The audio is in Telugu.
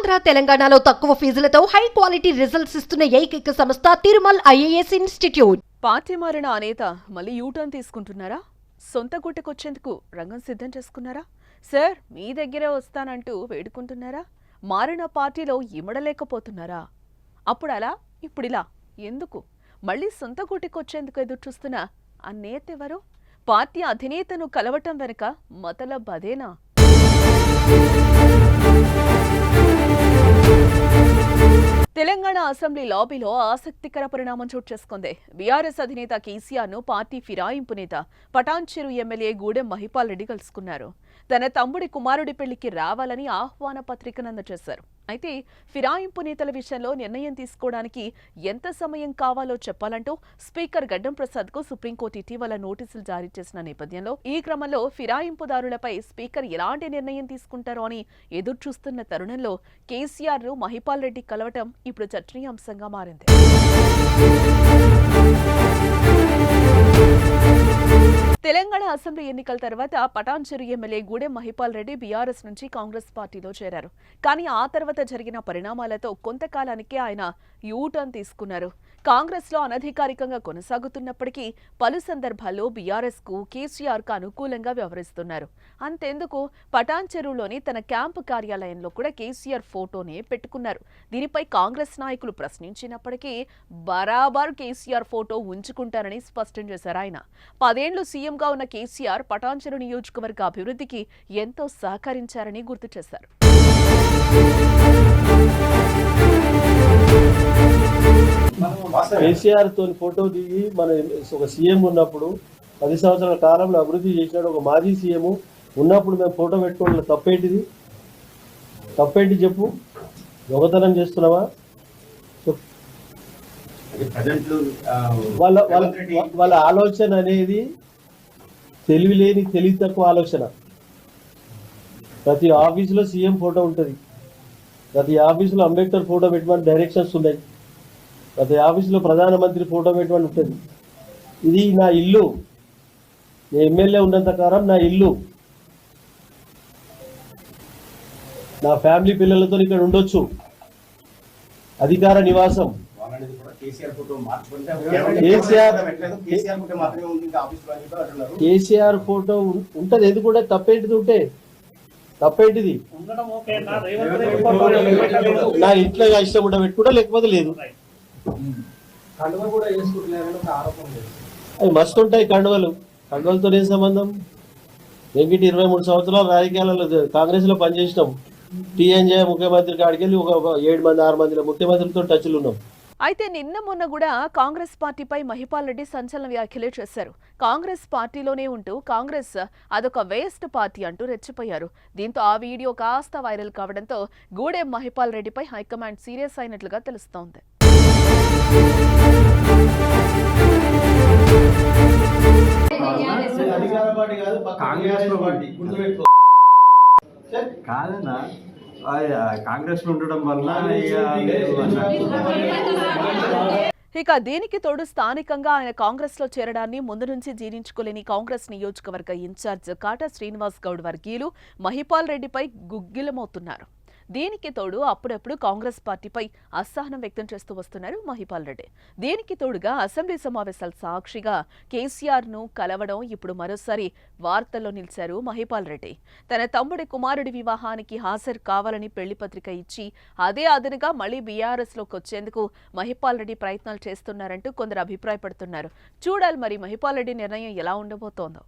ఆంధ్ర తెలంగాణలో తక్కువ ఫీజులతో హై క్వాలిటీ రిజల్ట్స్ ఇస్తున్న ఏకైక సంస్థ తిరుమల్ ఐఏఎస్ ఇన్స్టిట్యూట్. పార్టీ మారిన ఆ నేత మళ్ళీ యూటర్న్ తీసుకుంటున్నారా? సొంత గుట్టకొచ్చేందుకు రంగం సిద్ధం చేసుకున్నారా? సార్ మీ దగ్గరే వస్తానంటూ వేడుకుంటున్నారా? మారిన పార్టీలో ఇమడలేకపోతున్నారా? అప్పుడు అలా ఇప్పుడిలా ఎందుకు? మళ్ళీ సొంత గుట్టకొచ్చేందుకు ఎదురు చూస్తున్న ఆ నేత ఎవరు? పార్టీ అధినేతను కలవటం వెనుక మతలబ్ అదేనా? తెలంగాణ అసెంబ్లీ లాబీలో ఆసక్తికర పరిణామం చోటు చేసుకుంది. బీఆర్ఎస్ అధినేత కేసీఆర్ ను పార్టీ ఫిరాయింపు నేత పటాన్ చెరు ఎమ్మెల్యే గూడెం మహిపాల్ రెడ్డి కలుసుకున్నారు. తన తమ్ముడి కుమారుడి పెళ్లికి రావాలని ఆహ్వాన పత్రికను అందజేశారు. అయితే ఫిరాయింపు నేతల విషయంలో నిర్ణయం తీసుకోవడానికి ఎంత సమయం కావాలో చెప్పాలంటూ స్పీకర్ గడ్డం ప్రసాద్ కు సుప్రీంకోర్టు ఇటీవల నోటీసులు జారీ చేసిన నేపథ్యంలో ఈ క్రమంలో ఫిరాయింపుదారులపై స్పీకర్ ఎలాంటి నిర్ణయం తీసుకుంటారో అని ఎదురు చూస్తున్న తరుణంలో కేసీఆర్ ను మహిపాల్ రెడ్డి కలవటం ఇప్పుడు చర్చనీయాంశంగా మారింది. తెలంగాణ అసెంబ్లీ ఎన్నికల తర్వాత పటాన్ చెరు ఎమ్మెల్యే గూడెం మహిపాల్ రెడ్డి బీఆర్ఎస్ నుంచి కాంగ్రెస్ పార్టీలో చేరారు. కానీ ఆ తర్వాత జరిగిన పరిణామాలతో కొంతకాలానికి ఆయన యూటర్న్ తీసుకున్నారు. కాంగ్రెస్ లో అనధికారికంగా కొనసాగుతున్నప్పటికీ పలు సందర్భాల్లో బీఆర్ఎస్ కు కేసీఆర్ కు అనుకూలంగా వ్యవహరిస్తున్నారు. అంతెందుకు పటాన్ చెరువులోని తన క్యాంపు కార్యాలయంలో కూడా కేసీఆర్ ఫోటోనే పెట్టుకున్నారు. దీనిపై కాంగ్రెస్ నాయకులు ప్రశ్నించినప్పటికీ బరాబర్ కేసీఆర్ ఫోటో ఉంచుకుంటారని స్పష్టం చేశారు ఆయన. 10 ఏళ్లు సీఎంగా ఉన్న కేసీఆర్ పటాన్ చెరు నియోజకవర్గ అభివృద్ధికి ఎంతో సహకరించారని గుర్తు చేశారు. కేసీఆర్ తోని ఫోటో దిగి మన ఒక సీఎం ఉన్నప్పుడు 10 సంవత్సరాల కాలంలో అభివృద్ధి చేసినాడు. ఒక మాజీ సీఎం ఉన్నప్పుడు మేము ఫోటో పెట్టుకోవడం తప్పేంటిది? తప్పేంటి చెప్పు? దొంగతనం చేస్తున్నావా? వాళ్ళ ఆలోచన అనేది తెలివిలేని తెలివి తక్కువ ఆలోచన. ప్రతి ఆఫీసులో సీఎం ఫోటో ఉంటుంది, ప్రతి ఆఫీసులో అంబేద్కర్ ఫోటో పెట్టమని డైరెక్షన్స్ ఉన్నాయి, ప్రతి ఆఫీసులో ప్రధానమంత్రి ఫోటో పెట్టమని ఉంటుంది. ఇది నా ఇల్లు, నేను ఎమ్మెల్యే ఉన్నంత కాలం నా ఇల్లు, నా ఫ్యామిలీ పిల్లలతో ఇక్కడ ఉండొచ్చు, అధికార నివాసం. కేసీఆర్ ఫోటో ఉంటది, ఎందుకు కూడా తప్పేంటిది? ఉంటే తప్పేంటిది? నా ఇంట్లో ఇష్టం ఉంటే పెట్టుకుంటా, లేకపోతే లేదు. అవి మస్తు ఉంటాయి కండువలు. కండువలతో ఏం సంబంధం? వెంకటి 23 సంవత్సరాలు రాజకీయాలలో కాంగ్రెస్ లో పనిచేసినాం. టీఎన్జే ముఖ్యమంత్రి కాడికి వెళ్ళి ఒక 7 మంది 6 మందిలో ముఖ్యమంత్రితో టచ్లు ఉన్నాం. అయితే నిన్న మొన్న కూడా కాంగ్రెస్ పార్టీపై మహిపాల్ రెడ్డి సంచలన వ్యాఖ్యలు చేశారు. కాంగ్రెస్ పార్టీలోనే ఉంటూ కాంగ్రెస్ అదొక వేస్ట్ పార్టీ అంటూ రెచ్చిపోయారు. దీంతో ఆ వీడియో కాస్త వైరల్ కావడంతో గూడెం మహిపాల్ రెడ్డిపై హైకమాండ్ సీరియస్ అయినట్లుగా తెలుస్తోంది. కాదన్నా, కాంగ్రెస్ లో ఉండడం వల్ల ఇక దీనికి తోడు స్థానికంగా ఆయన కాంగ్రెస్ లో చేరడాన్ని ముందు నుంచి జీర్ణించుకోలేని కాంగ్రెస్ నియోజకవర్గ ఇన్ఛార్జ్ కాటా శ్రీనివాస్ గౌడ్ వర్గీయులు మహిపాల్ రెడ్డిపై గుగ్గిలమవుతున్నారు. దీనికి తోడు అప్పుడప్పుడు కాంగ్రెస్ పార్టీపై అసహనం వ్యక్తం చేస్తూ వస్తున్నారు మహిపాల్ రెడ్డి. దీనికి తోడుగా అసెంబ్లీ సమావేశాల సాక్షిగా కేసీఆర్ ను కలవడం ఇప్పుడు మరోసారి వార్తల్లో నిలిచారు మహిపాల్ రెడ్డి. తన తమ్ముడి కుమారుడి వివాహానికి హాజరు కావాలని పెళ్లి పత్రిక ఇచ్చి అదే అదనుగా మళ్లీ బీఆర్ఎస్ లోకి వచ్చేందుకు మహిపాల్ రెడ్డి ప్రయత్నాలు చేస్తున్నారంటూ కొందరు అభిప్రాయపడుతున్నారు. చూడాలి మరి మహిపాల్ రెడ్డి నిర్ణయం ఎలా ఉండబోతోందో.